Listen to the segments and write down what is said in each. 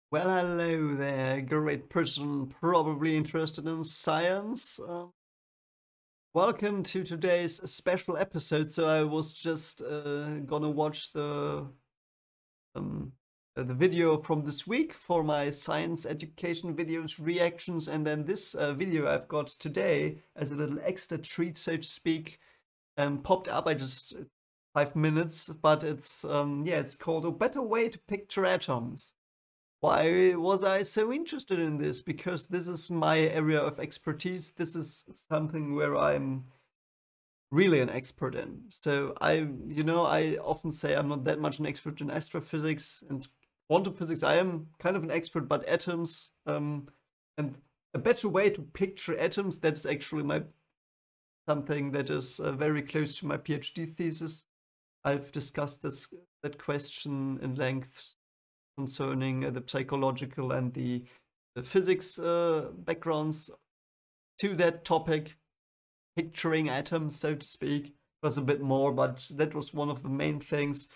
Well, hello there, great person probably interested in science. Welcome to today's special episode. So I was just gonna watch um, the video from this week for my science education videos reactions, and then this video I've got today as a little extra treat, so to speak, popped up. I just 5 minutes, but it's yeah, it's called A Better Way to Picture Atoms. Why was I so interested in this? Because this is my area of expertise. This is something where I'm really an expert in. So I often say I'm not that much an expert in astrophysics and quantum physics. I am kind of an expert, but atoms, and a better way to picture atoms, that's actually my something that is very close to my PhD thesis. I've discussed that question in length concerning the psychological and the physics backgrounds to that topic, picturing atoms, so to speak. It was a bit more, but that was one of the main things.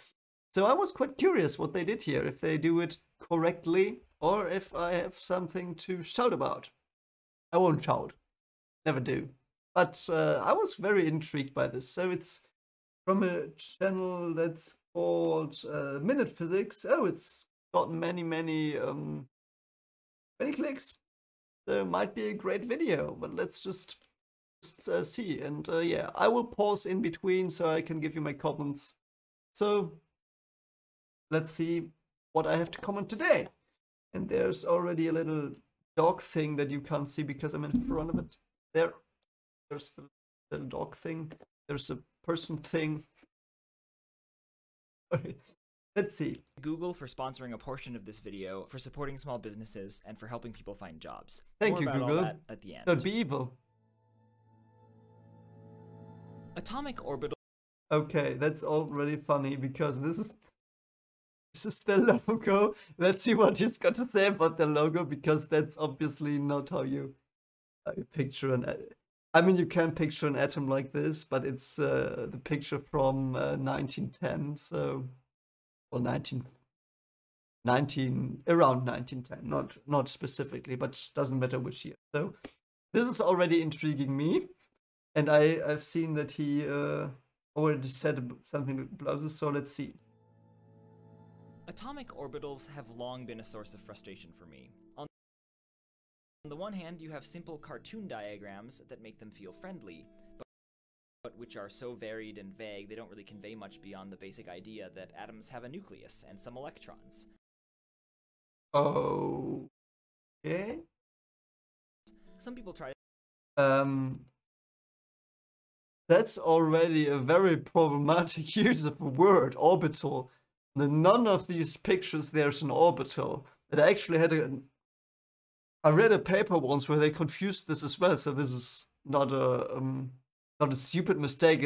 So I was quite curious what they did here, if they do it correctly, or if I have something to shout about. I won't shout, never do. But I was very intrigued by this. So it's from a channel that's called Minute Physics. Oh, it's got many clicks. So might be a great video, but let's just see. And yeah, I will pause in between so I can give you my comments. So let's see what I have to comment today. And there's already a little dog thing that you can't see because I'm in front of it. There's the little dog thing. There's a person thing. Let's see. Google for sponsoring a portion of this video, for supporting small businesses, and for helping people find jobs. Thank More you, about Google. all that at the end. Don't be evil. Atomic orbital. Okay, that's already funny because this is the logo. Let's see what he's got to say about the logo, because that's obviously not how you picture an. I mean, you can picture an atom like this, but it's the picture from 1910. So, well, around 1910, not specifically, but doesn't matter which year. So, this is already intriguing me, and I've seen that he already said something about this. So let's see. Atomic orbitals have long been a source of frustration for me. On the one hand, you have simple cartoon diagrams that make them feel friendly, but which are so varied and vague they don't really convey much beyond the basic idea that atoms have a nucleus and some electrons. Oh, okay. Some people try That's already a very problematic use of a word, orbital. In none of these pictures there's an orbital. It actually had I read a paper once where they confused this as well, so this is not a stupid mistake.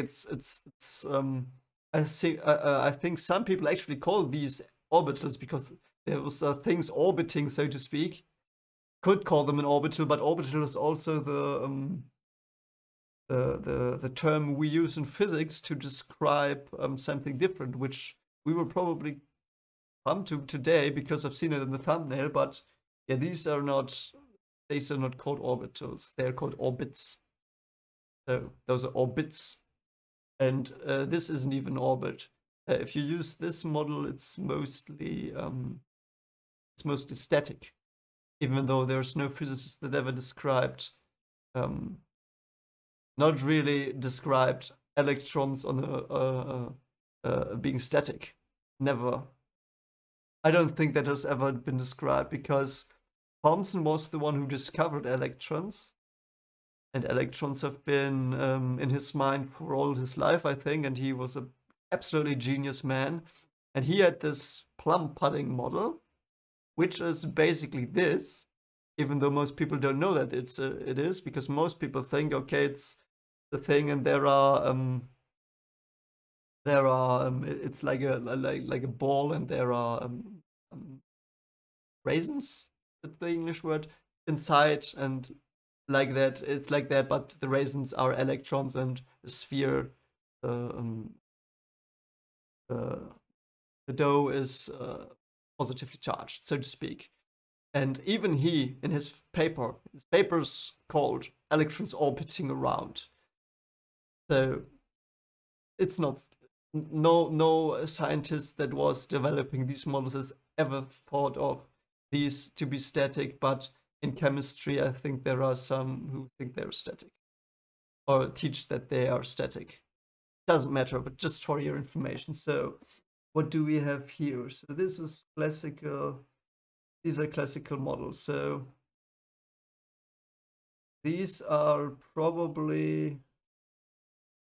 I think some people actually call these orbitals because there was things orbiting, so to speak. Could call them an orbital, but orbital is also the term we use in physics to describe something different, which we will probably come to today because I've seen it in the thumbnail. But yeah, these are not called orbitals. They are called orbits. So those are orbits, and this isn't even orbit. If you use this model, it's mostly static, even though there's no physicist that ever described not really described electrons on being static. Never. I don't think that has ever been described, because Thomson was the one who discovered electrons, and electrons have been in his mind for all his life, I think, and he was an absolutely genius man. And he had this plum pudding model, which is basically this, even though most people don't know that it is, because most people think, okay, it's the thing, and it's like a ball, and there are raisins, that's the English word, inside, and like that, it's like that, but the raisins are electrons, and the sphere, the dough is positively charged, so to speak. And even he, in his paper's called Electrons Orbiting Around. So it's not, no scientist that was developing these models has ever thought of these to be static, but in chemistry, I think there are some who think they're static or teach that they are static. Doesn't matter, but just for your information. So what do we have here? So this is classical, these are classical models. So these are probably,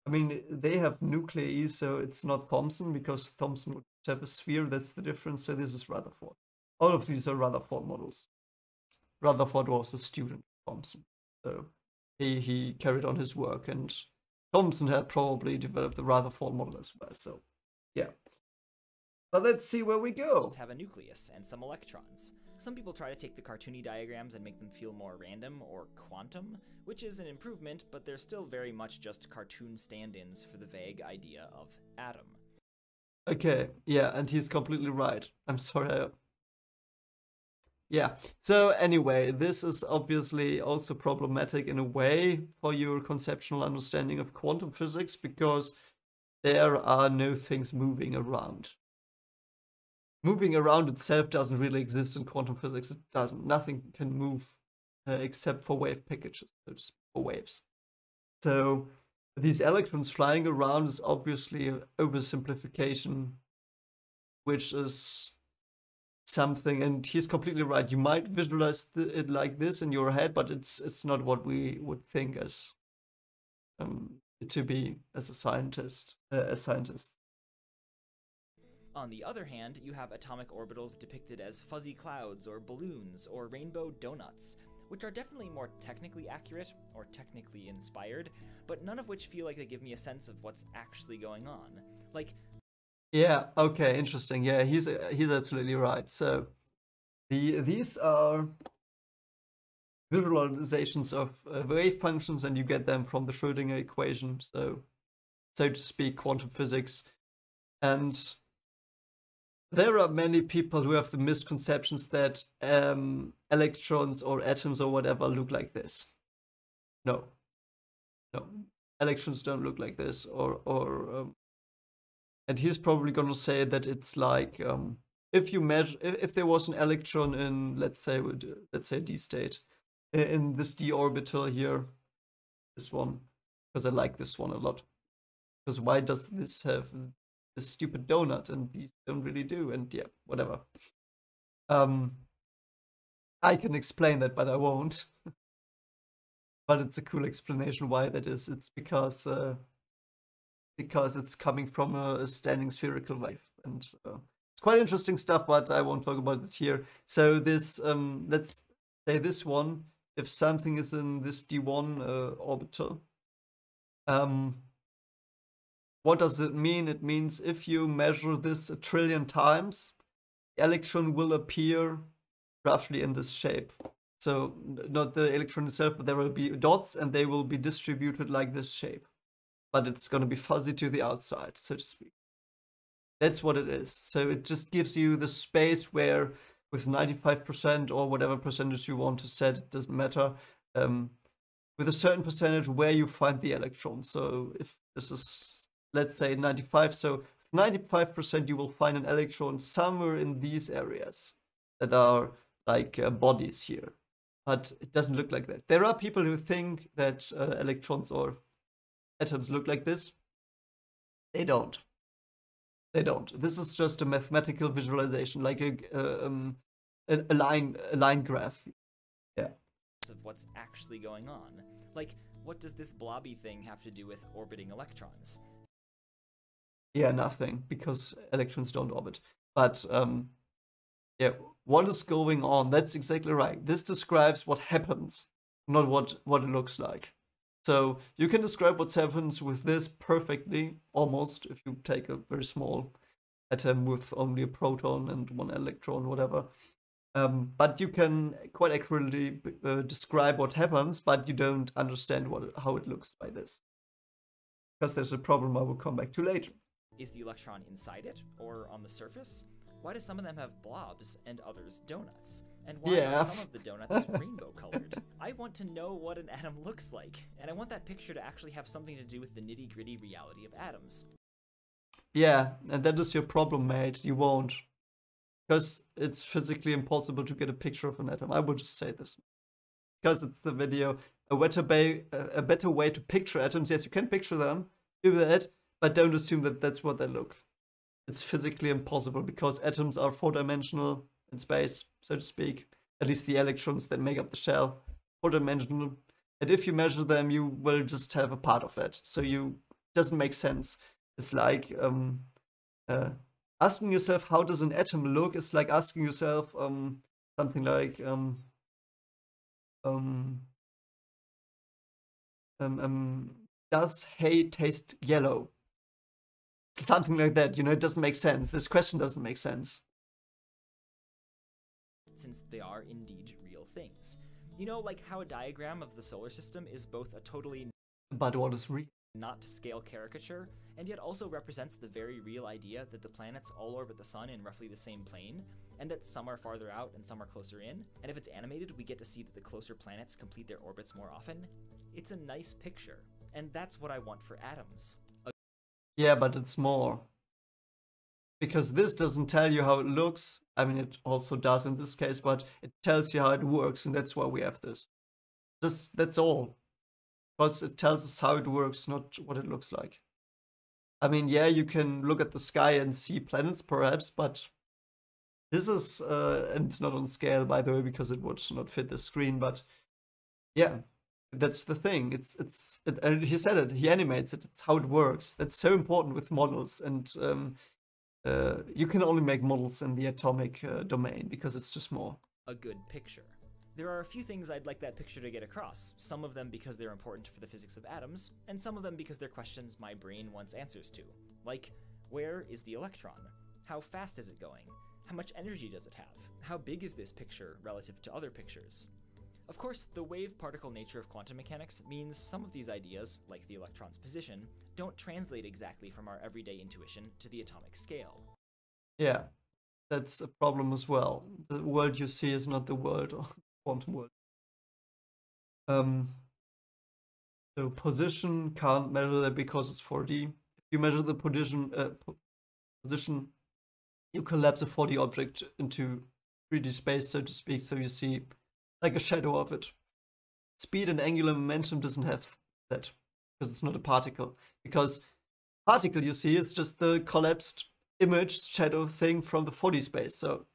I mean, they have nuclei, so it's not Thomson, because Thomson would have a sphere. That's the difference. So this is Rutherford. All of these are Rutherford models. Rutherford was a student of Thomson, so he carried on his work, and Thomson had probably developed the Rutherford model as well. So yeah, but let's see where we go. Have a nucleus and some electrons. Some people try to take the cartoony diagrams and make them feel more random or quantum, which is an improvement, but they're still very much just cartoon stand-ins for the vague idea of atom. Okay, yeah, and he's completely right. I'm sorry. Yeah, so anyway, this is obviously also problematic in a way for your conceptual understanding of quantum physics, because there are no things moving around. Moving around itself doesn't really exist in quantum physics. It doesn't. Nothing can move except for wave packages, so to speak, or waves. So these electrons flying around is obviously an oversimplification, which is something, and he's completely right. You might visualize it like this in your head, but it's not what we would think as to be as a scientist. On the other hand, you have atomic orbitals depicted as fuzzy clouds or balloons or rainbow donuts, which are definitely more technically accurate or technically inspired, but none of which feel like they give me a sense of what's actually going on. Like, yeah, okay, interesting. Yeah, he's absolutely right. So these are visualizations of wave functions, and you get them from the Schrödinger equation, so to speak, quantum physics. And there are many people who have the misconceptions that electrons or atoms or whatever look like this. No, electrons don't look like this, and he's probably going to say that it's like if you measure, if there was an electron in, let's say d state, in this d orbital here, this one, because I like this one a lot, because why does this have this stupid donut and these don't really do? And yeah, whatever. I can explain that, but I won't. But it's a cool explanation why that is. It's because it's coming from a standing spherical wave, and it's quite interesting stuff, but I won't talk about it here. So this, let's say this one, if something is in this d1 orbital, what does it mean? It means if you measure this 1 trillion times, the electron will appear roughly in this shape. So not the electron itself, but there will be dots, and they will be distributed like this shape. But it's going to be fuzzy to the outside, so to speak. That's what it is. So it just gives you the space where, with 95% or whatever percentage you want to set, it doesn't matter, with a certain percentage where you find the electron. So if this is, let's say 95, so 95% you will find an electron somewhere in these areas that are like bodies here. But it doesn't look like that. There are people who think that electrons or atoms look like this. They don't. They don't. This is just a mathematical visualization, like a line graph. Yeah. Of what's actually going on. Like, what does this blobby thing have to do with orbiting electrons? Yeah, nothing, because electrons don't orbit. But yeah, what is going on? That's exactly right. This describes what happens, not what it looks like. So you can describe what happens with this perfectly, almost, if you take a very small atom with only a proton and one electron, whatever. But you can quite accurately describe what happens, but you don't understand how it looks by this. Because there's a problem I will come back to later. Is the electron inside it, or on the surface? Why do some of them have blobs and others donuts? And why Yeah. are some of the donuts rainbow colored? I want to know what an atom looks like, and I want that picture to actually have something to do with the nitty-gritty reality of atoms. Yeah, and that is your problem, mate. You won't. Because it's physically impossible to get a picture of an atom. I will just say this. Because it's the video. A better way to picture atoms. Yes, you can picture them. Do that. But don't assume that that's what they look. It's physically impossible because atoms are four-dimensional in space, so to speak. At least the electrons that make up the shell. Four-dimensional. And if you measure them, you will just have a part of that. So it doesn't make sense. It's like asking yourself how does an atom look is like asking yourself something like does hay taste yellow? Something like that, you know, it doesn't make sense. This question doesn't make sense. Since they are indeed real things. You know, like how a diagram of the solar system is both a totally But what is real? not to scale caricature, and yet also represents the very real idea that the planets all orbit the sun in roughly the same plane, and that some are farther out and some are closer in, and if it's animated we get to see that the closer planets complete their orbits more often. It's a nice picture, and that's what I want for atoms. Yeah, but it's more. Because this doesn't tell you how it looks. I mean, it also does in this case, but it tells you how it works, and that's why we have this. That's all. Because it tells us how it works, not what it looks like. I mean, yeah, you can look at the sky and see planets, perhaps, but this is, and it's not on scale, by the way, because it would not fit the screen, but yeah, that's the thing. And he said it, he animates it, it's how it works. That's so important with models, and you can only make models in the atomic domain, because it's just more. A good picture. There are a few things I'd like that picture to get across, some of them because they're important for the physics of atoms, and some of them because they're questions my brain wants answers to. Like, where is the electron? How fast is it going? How much energy does it have? How big is this picture relative to other pictures? Of course, the wave-particle nature of quantum mechanics means some of these ideas, like the electron's position, don't translate exactly from our everyday intuition to the atomic scale. Yeah, that's a problem as well. The world you see is not the world or quantum world. So position can't measure that because it's 4D. If you measure the position, you collapse a 4D object into 3D space, so to speak, so you see like a shadow of it. Speed and angular momentum doesn't have that, because it's not a particle. Because particle you see is just the collapsed image shadow thing from the 4D space, so it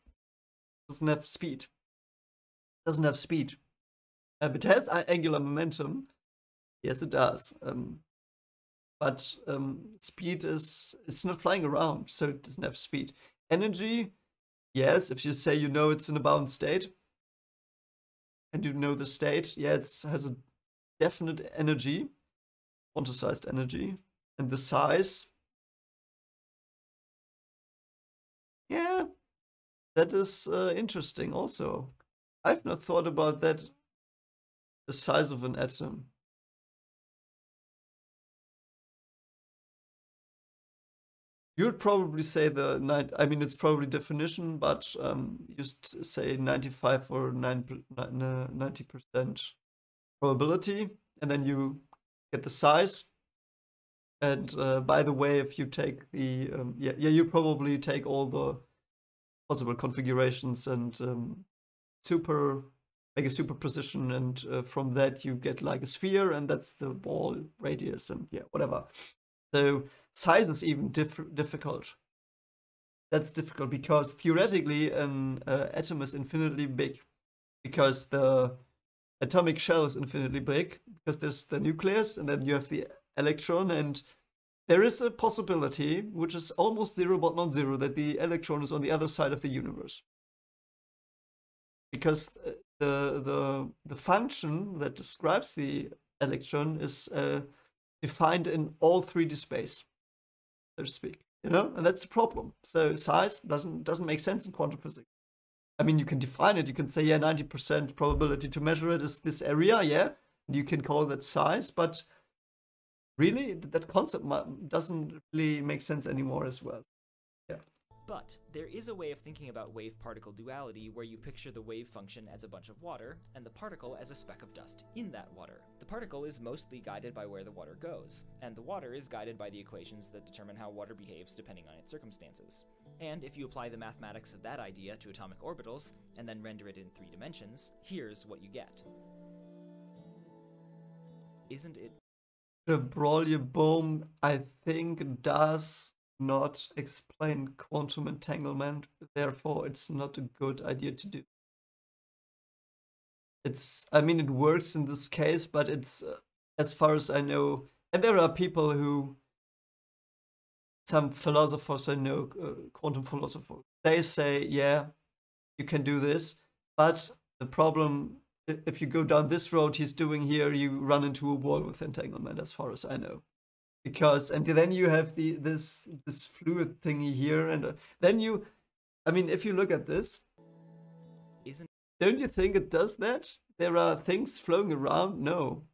doesn't have speed. Doesn't have speed. It has angular momentum. Yes, it does. But speed it's not flying around, so it doesn't have speed. Energy, yes, if you say you know it's in a bound state, and you know the state, yeah, it has a definite energy, quantized energy, and the size, yeah, that is interesting also. I've not thought about that, the size of an atom. You would probably say I mean, it's probably definition, but you say 95 or 90% probability, and then you get the size. And by the way, if you take the, you probably take all the possible configurations and make a superposition, and from that you get like a sphere, and that's the ball radius, and yeah, whatever. So size is even difficult. That's difficult because theoretically an atom is infinitely big, because the atomic shell is infinitely big, because there's the nucleus and then you have the electron, and there is a possibility, which is almost zero but not zero, that the electron is on the other side of the universe. Because the function that describes the electron is defined in all 3D space, so to speak, you know, and that's the problem. So size doesn't make sense in quantum physics. I mean, you can define it. You can say, yeah, 90% probability to measure it is this area, yeah, and you can call that size, but really, that concept doesn't really make sense anymore as well. Yeah. But there is a way of thinking about wave-particle duality where you picture the wave function as a bunch of water, and the particle as a speck of dust in that water. The particle is mostly guided by where the water goes, and the water is guided by the equations that determine how water behaves depending on its circumstances. And if you apply the mathematics of that idea to atomic orbitals, and then render it in 3 dimensions, here's what you get. Isn't it? The Broglie boom, I think, does not explain quantum entanglement, therefore it's not a good idea to do. I mean, it works in this case, but it's, as far as I know, and there are people who, some philosophers I know, quantum philosophers, they say, yeah, you can do this, but the problem, if you go down this road he's doing here, you run into a wall with entanglement, as far as I know. Because, and then you have this fluid thingy here, and then you, I mean, if you look at this, don't you think it does that? There are things flowing around? No.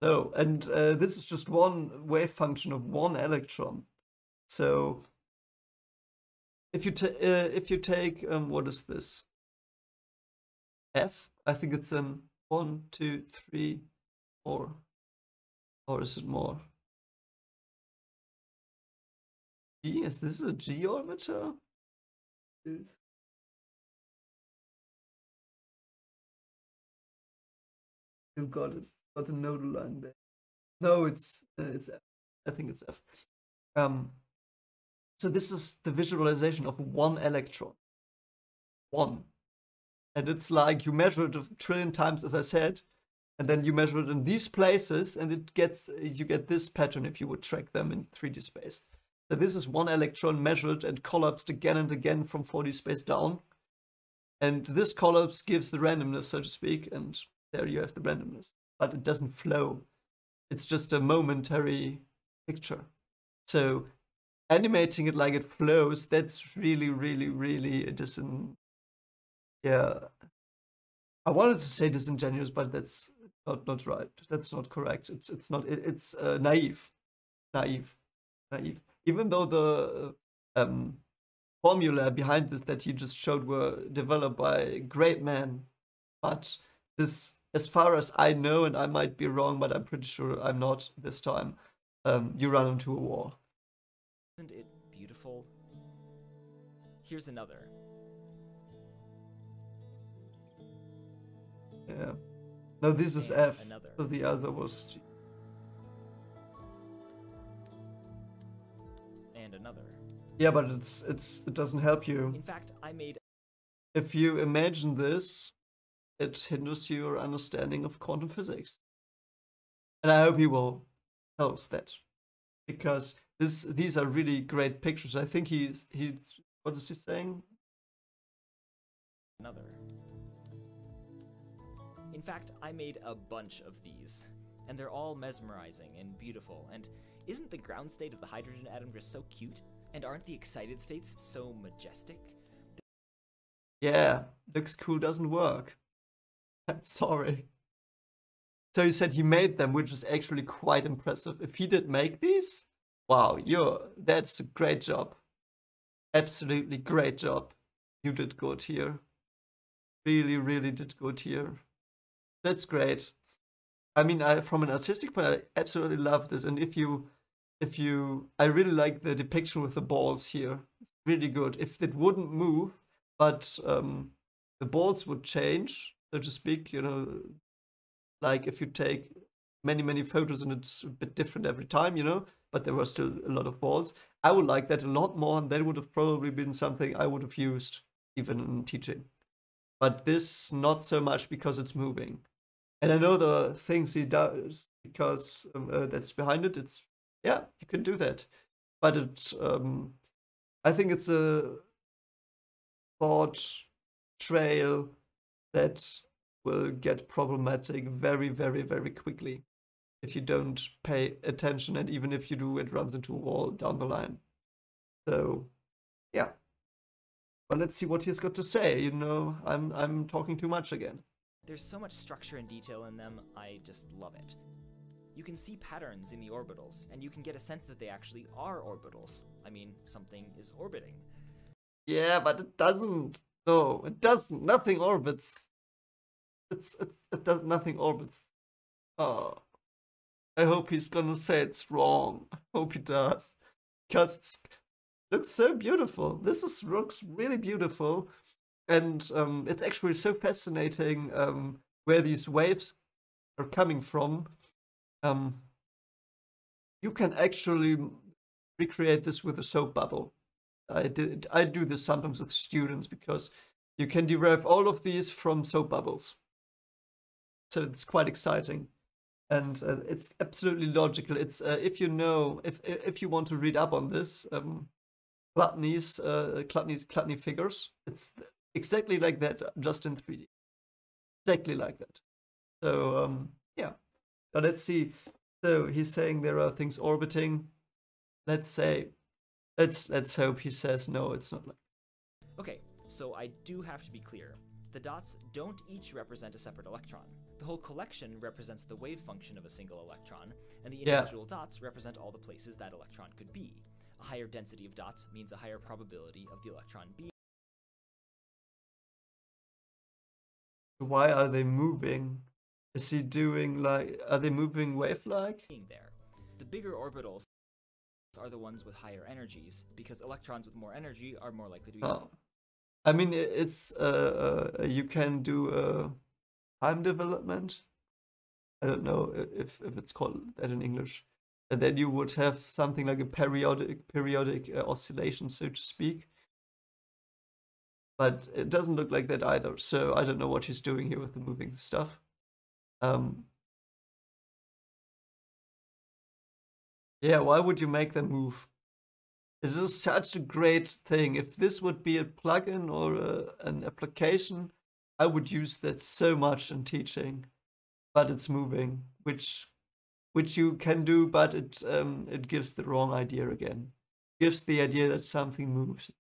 No, and this is just one wave function of one electron. So, if you take, what is this? F? I think it's 1, 2, 3, 4. Or is it more? G? Is this a G orbital? You got it. Got the nodal line there. No, it's F. I think it's F. So this is the visualization of one electron. One. And it's like you measure it 1 trillion times, as I said, and then you measure it in these places, and you get this pattern if you would track them in 3D space. So this is one electron measured and collapsed again and again from 4D space down. And this collapse gives the randomness, so to speak, and there you have the randomness. But it doesn't flow. It's just a momentary picture. So animating it like it flows, that's really, really, really, it is yeah. I wanted to say disingenuous, but that's not right. That's not correct. It's not. It's naive. Even though the formula behind this that you just showed were developed by great men, but this, as far as I know, and I might be wrong, but I'm pretty sure I'm not this time, you run into a wall. Isn't it beautiful? Here's another. Yeah. No, this is F. Another. So the other was G. And another. Yeah, but it doesn't help you. In fact, I made. If you imagine this, it hinders your understanding of quantum physics. And I hope he will tell us that, because these are really great pictures. I think he's what is he saying? Another. In fact, I made a bunch of these, and they're all mesmerizing and beautiful, and isn't the ground state of the hydrogen atom just so cute? And aren't the excited states so majestic? Yeah, looks cool doesn't work. I'm sorry. So you said he made them, which is actually quite impressive. If he did make these, wow, that's a great job. Absolutely great job. You did good here. Really, really did good here. That's great. I mean, from an artistic point, I absolutely love this. And I really like the depiction with the balls here. It's really good. If it wouldn't move, but the balls would change, so to speak, like if you take many, many photos and it's a bit different every time, but there were still a lot of balls. I would like that a lot more, and that would have probably been something I would have used even in teaching. But this, not so much, because it's moving. And I know the things he does, because that's behind it. It's, yeah, you can do that. But I think it's a thought trail that will get problematic very, very, very quickly if you don't pay attention, and even if you do, it runs into a wall down the line. So, yeah. But let's see what he's got to say. I'm talking too much again. There's so much structure and detail in them, I just love it. you can see patterns in the orbitals, and you can get a sense that they actually are orbitals. I mean, something is orbiting. Yeah, but it doesn't. No, it doesn't. Nothing orbits. It does nothing orbits. Oh, I hope he's gonna say it's wrong. I hope he does, because it looks so beautiful. Looks really beautiful, and it's actually so fascinating where these waves are coming from. You can actually recreate this with a soap bubble. I do this sometimes with students because you can derive all of these from soap bubbles. So it's quite exciting, and it's absolutely logical. It's if you know if you want to read up on this, Chladni figures. It's exactly like that, just in 3D. Exactly like that. So yeah. But let's see. So he's saying there are things orbiting. Let's say, let's hope he says no. It's not like. Okay, so I do have to be clear. The dots don't each represent a separate electron. The whole collection represents the wave function of a single electron, and the individual dots represent all the places that electron could be. A higher density of dots means a higher probability of the electron being. Why are they moving? Is he doing like? Are they moving wave-like? There. The bigger orbitals are the ones with higher energies, because electrons with more energy are more likely to be. Oh. I mean, it's you can do time development. I don't know if it's called that in English. And then you would have something like a periodic oscillation, so to speak. But it doesn't look like that either. So I don't know what he's doing here with the moving stuff. Yeah, why would you make them move? This is such a great thing. If this would be a plugin or an application, I would use that so much in teaching. But it's moving, which you can do, but it gives the wrong idea again. It gives the idea that something moves.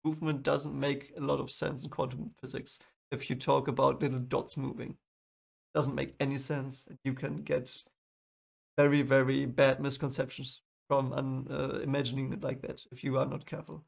Movement doesn't make a lot of sense in quantum physics if you talk about little dots moving. It doesn't make any sense. You can get very, very bad misconceptions from imagining it like that if you are not careful.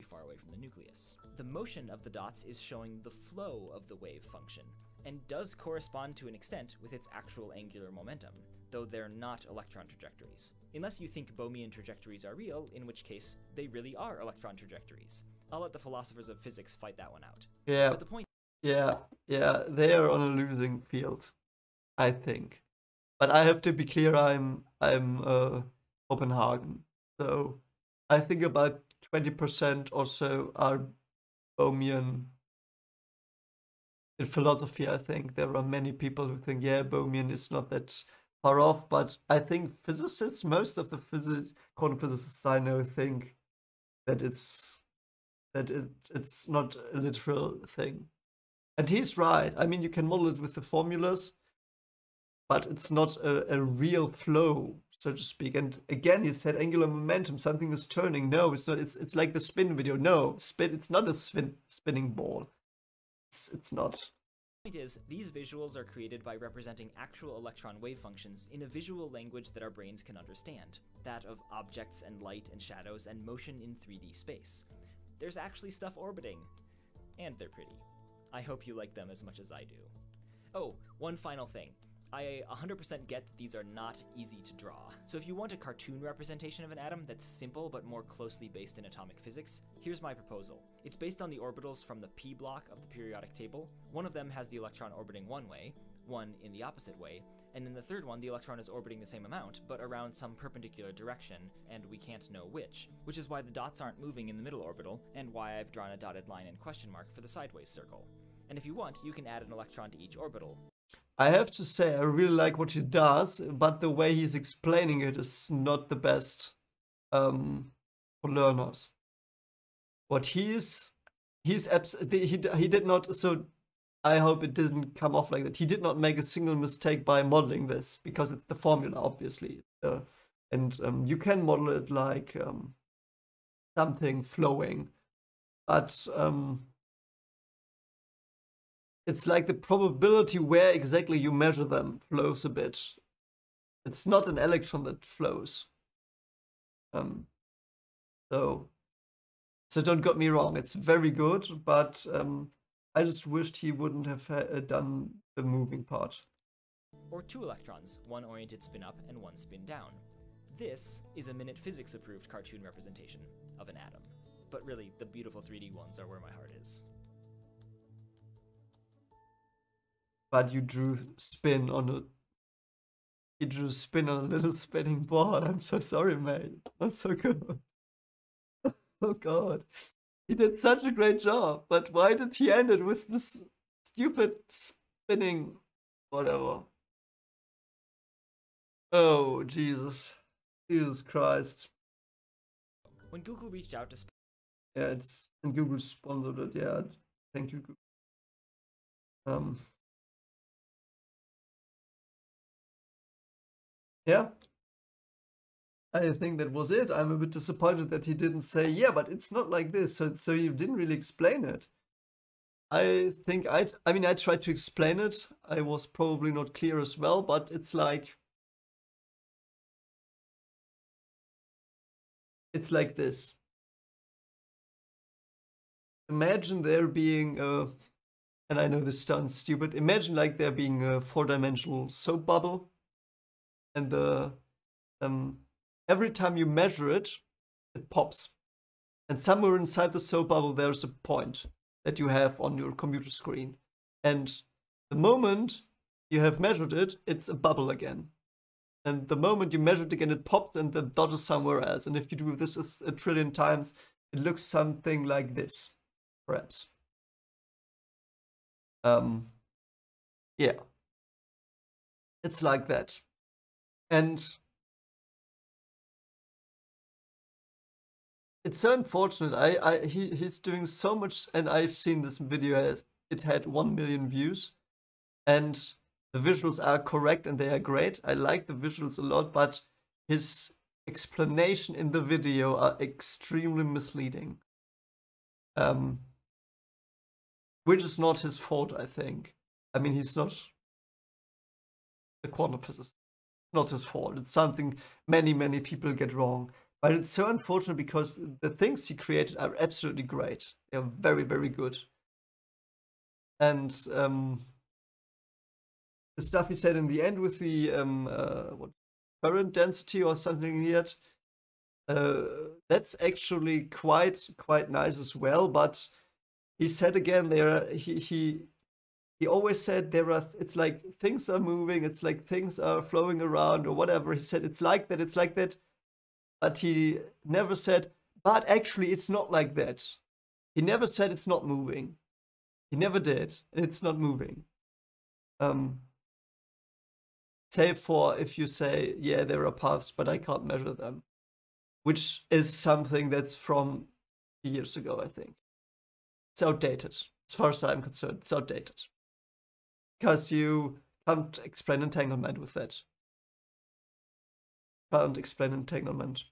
Far away from the nucleus. The motion of the dots is showing the flow of the wave function, and does correspond to an extent with its actual angular momentum, though they're not electron trajectories. Unless you think Bohmian trajectories are real, in which case they really are electron trajectories. I'll let the philosophers of physics fight that one out. Yeah. But the point. Yeah, they are on a losing field, I think. But I have to be clear, I'm Copenhagen, so I think about 20% or so are Bohmian. In philosophy, I think there are many people who think, yeah, Bohmian is not that far off, but I think physicists, most of the quantum physicists I know, think that it's not a literal thing. And he's right. I mean, you can model it with the formulas, but it's not a real flow, so to speak. And again, he said angular momentum, something is turning. No, it's not. It's like the spin video. No, it's not a spinning ball. It's not. The point is, these visuals are created by representing actual electron wave functions in a visual language that our brains can understand, that of objects and light and shadows and motion in 3D space. There's actually stuff orbiting, and they're pretty. I hope you like them as much as I do. Oh, one final thing. I 100% get that these are not easy to draw. So if you want a cartoon representation of an atom that's simple but more closely based in atomic physics, here's my proposal. It's based on the orbitals from the p block of the periodic table. One of them has the electron orbiting one way, one in the opposite way, and in the third one the electron is orbiting the same amount, but around some perpendicular direction, and we can't know which is why the dots aren't moving in the middle orbital, and why I've drawn a dotted line and question mark for the sideways circle. And if you want, you can add an electron to each orbital. I have to say, I really like what he does, but the way he's explaining it is not the best for learners. What he did not, so I hope it didn't come off like that. He did not make a single mistake by modeling this, because it's the formula, obviously. And you can model it like something flowing, but it's like the probability where exactly you measure them flows a bit. It's not an electron that flows. So don't get me wrong, it's very good, but I just wished he wouldn't have done the moving part. Or 2 electrons, one oriented spin up and one spin down. This is a minute physics approved cartoon representation of an atom. But really, the beautiful 3D ones are where my heart is. But you drew spin on a... You drew spin on a little spinning ball. I'm so sorry, mate. That's so good. Oh god. He did such a great job, but why did he end it with this stupid spinning whatever? Oh, Jesus. Jesus Christ. When Google reached out to yeah, it's and Google sponsored it. Yeah, thank you, Google. Yeah, I think that was it. I'm a bit disappointed that he didn't say, yeah, but it's not like this. So you didn't really explain it. I think I mean, I tried to explain it. I was probably not clear as well, but it's like this. Imagine there being and I know this sounds stupid. Imagine like there being a 4-dimensional soap bubble, and the every time you measure it, it pops. And somewhere inside the soap bubble, there's a point that you have on your computer screen. And the moment you have measured it, it's a bubble again. And the moment you measure it again, it pops and the dot is somewhere else. And if you do this a trillion times, it looks something like this, perhaps. Yeah. It's like that. And it's so unfortunate. He's doing so much, and I've seen this video. It had 1 million views, and the visuals are correct and they are great. I like the visuals a lot, but his explanation in the video are extremely misleading. Which is not his fault, I think. I mean, he's not a quantum physicist. Not his fault. It's something many people get wrong. But it's so unfortunate because the things he created are absolutely great. They're very good. And the stuff he said in the end with the current density or something like that, that's actually quite nice as well. But he said again, he always said it's like things are moving, it's like things are flowing around or whatever. He said it's like that. But he never said, but actually it's not like that. He never said it's not moving. He never did, and it's not moving. Save for if you say, yeah, there are paths, but I can't measure them. Which is something that's from years ago, I think. It's outdated. As far as I'm concerned, it's outdated. Because you can't explain entanglement with that. Can't explain entanglement.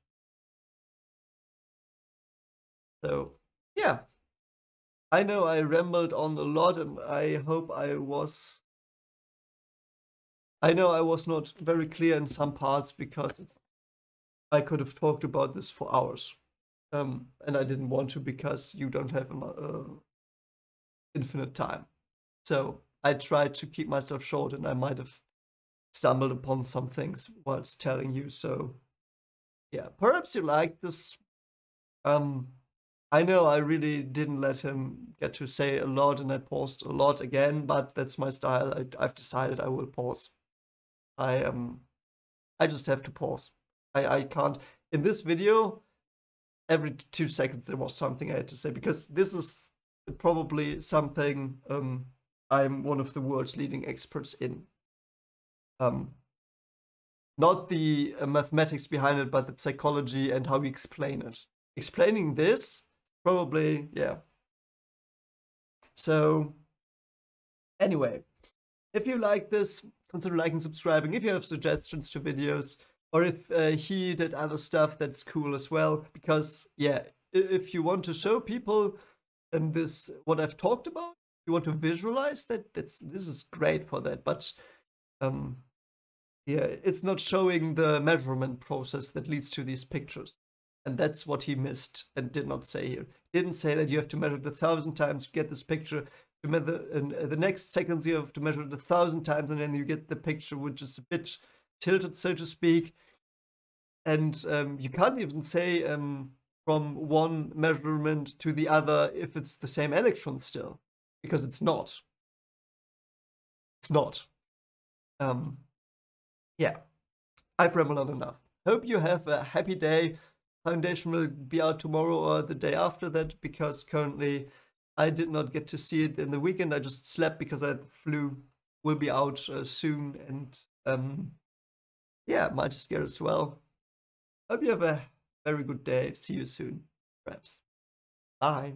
So, yeah. I know I rambled on a lot, and I hope I was not very clear in some parts, because I could have talked about this for hours. And I didn't want to, because you don't have infinite time. So I tried to keep myself short, and I might have stumbled upon some things whilst telling you. So yeah, perhaps you like this. I know I really didn't let him get to say a lot, and I paused a lot again, but that's my style. I've decided I will pause. I just have to pause. I can't. In this video, every 2 seconds there was something I had to say, because this is probably something I'm one of the world's leading experts in. Not the mathematics behind it, but the psychology and how we explain it. Explaining this, probably, yeah. So, anyway, if you like this, consider liking and subscribing. If you have suggestions to videos, or if he did other stuff, that's cool as well. Because, yeah, if you want to show people this, what I've talked about, you want to visualize that, this is great for that. But Yeah, it's not showing the measurement process that leads to these pictures. And that's what he missed and did not say here. Didn't say that you have to measure it 1,000 times to get this picture. To measure, and the next seconds you have to measure it 1,000 times, and then you get the picture, which is a bit tilted, so to speak. And you can't even say from one measurement to the other if it's the same electron still, because it's not. It's not. Yeah, I've rambled on enough. Hope you have a happy day. Foundation will be out tomorrow or the day after that, because currently I did not get to see it in the weekend. I just slept because I had the flu. Will be out soon, and yeah, might just get as well. Hope you have a very good day. See you soon, perhaps. Bye.